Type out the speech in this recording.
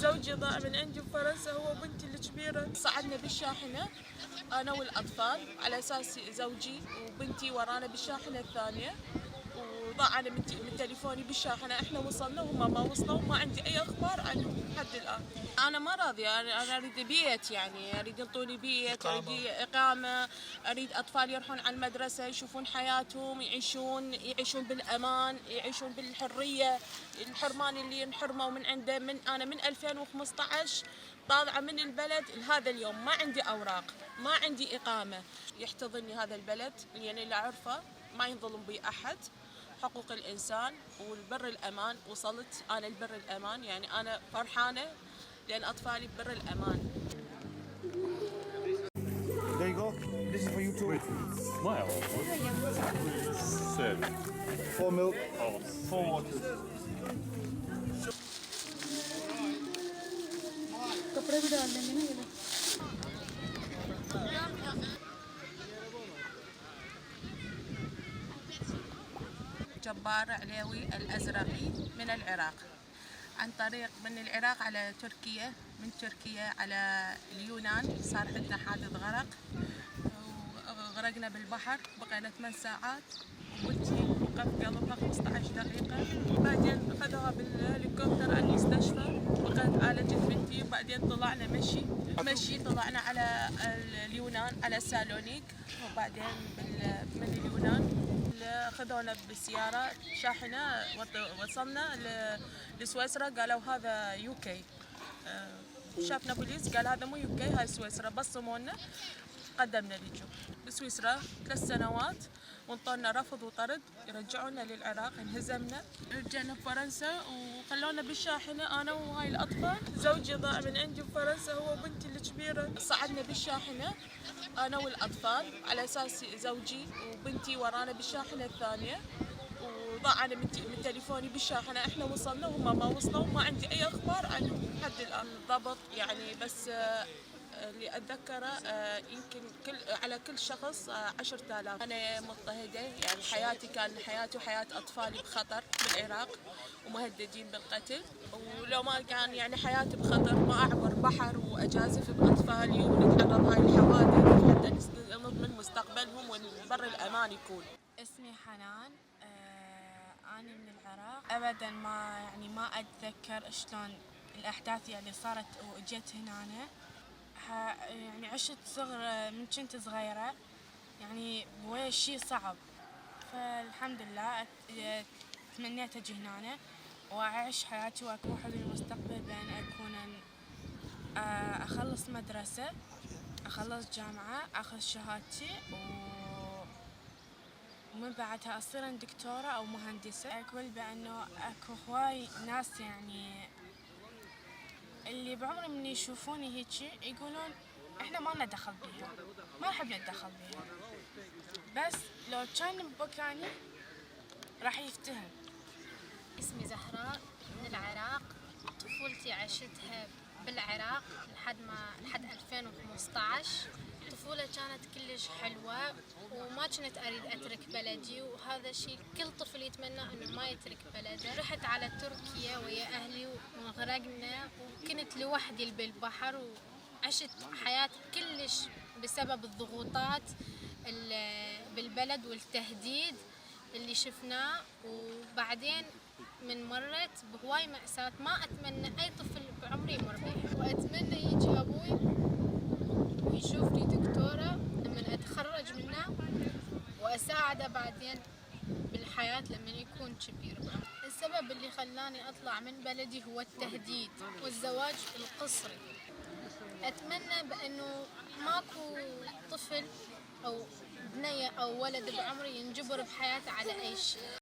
زوجي ضاع من عندي بفرنسا هو وبنتي الكبيرة. صعدنا بالشاحنة أنا والأطفال على أساس زوجي وبنتي ورانا بالشاحنة الثانية، وضاع أنا من تليفوني بالشاحنة. إحنا وصلنا وهم ما وصلوا وما عندي أي أخبار عنهم لحد الآن. أنا ما راضية، أنا أريد بيت، يعني أريد يعطوني بيت، أريد إقامة، أريد أطفال يروحون على المدرسة يشوفون حياتهم، يعيشون بالأمان، يعيشون بالحرية. الحرمان اللي انحرموا من عنده أنا من 2015 طالعة من البلد لهذا اليوم، ما عندي أوراق، ما عندي إقامة. يحتضنني هذا البلد يعني اللي أعرفه، ما ينظلم بي أحد. حقوق الإنسان والبر الأمان، وصلت أنا البر الأمان، يعني أنا فرحانة لأن أطفالي ببر الأمان. There you go. This is for you too. Smile. Seven. 4 milk. Oh, 4 waters. कपड़े भी डाल देंगे ना ये लोग। جبار عليوي الأزرقي من العراق، عن طريق من العراق على تركيا، من تركيا على اليونان. صار عندنا حادث غرق وغرقنا بالبحر، بقينا 8 ساعات وبنتي وقف قلبها 15 دقيقة. بعدين أخذوها بالهليكوبتر على المستشفى، بقيت عالجت بنتي. وبعدين طلعنا مشي طلعنا على اليونان على سالونيك، وبعدين من اليونان أخذونا بالسيارة شاحنة وصلنا لسويسرا. قالوا هذا يوكي، شافنا بوليس قال هذا مو يوكي هاي سويسرا، بصمونا قدمنا لجوء بسويسرا 3 سنوات، وانطونا رفض وطرد يرجعونا للعراق. انهزمنا، رجعنا فرنسا وخلونا بالشاحنة أنا وهاي الأطفال. زوجي ضاع من عندي بفرنسا هو وبنتي الكبيرة. صعدنا بالشاحنة أنا والأطفال على أساس زوجي وبنتي ورانا بالشاحنة الثانية، وضاع أنا من تليفوني بالشاحنة. إحنا وصلنا وهم ما وصلوا وما عندي أي أخبار عنهم لحد الآن. بالضبط يعني بس اللي أتذكره يمكن على كل شخص 10,000. أنا مضطهدة، يعني حياتي وحياة أطفالي بخطر بالعراق ومهددين بالقتل. ولو ما كان يعني حياتي بخطر ما أعبر بحر وأجازف بأطفالي ونتعرض هاي الحوادث حتى نضمن مستقبلهم والبر الأمان يكون. اسمي حنان، أنا من العراق. أبدا ما أتذكر شلون الأحداث اللي صارت وجت هنا. يعني عشت من كنت صغيرة، يعني بويا شي صعب، فالحمد لله تمنيت أجي هنا وأعيش حياتي وأكون حلو المستقبل، بأن أكون أخلص مدرسة، أخلص جامعة، أخذ شهادتي ومن بعدها أصير دكتورة أو مهندسة. أقول بأنه أكو هواي ناس يعني اللي بعمري من يشوفوني هيجي يقولون إحنا ما لنا دخل بيها، ما نحب نتدخل بيها، بس لو كان بمكاني راح يفتهم. اسمي زهراء من العراق. طفولتي عشتها بالعراق لحد 2015. الطفولة كانت كلش حلوة وما كنت أريد أترك بلدي، وهذا الشيء كل طفل يتمنى أنه ما يترك بلده. رحت على تركيا ويا أهلي وغرقنا، وكنت لوحدي بالبحر، وعشت حياة كلش بسبب الضغوطات بالبلد والتهديد اللي شفناه. وبعدين مرت بهواي مأساة ما أتمنى أي طفل بعمري يمر بيها، وأتمنى يجي أبوي ويشوفني دكتورة لما أتخرج منها وأساعده بعدين بالحياة لما يكون كبير. السبب اللي خلاني أطلع من بلدي هو التهديد والزواج القسري. أتمنى بأنه ماكو طفل أو بنية أو ولد بعمري ينجبر بحياته على أي شيء.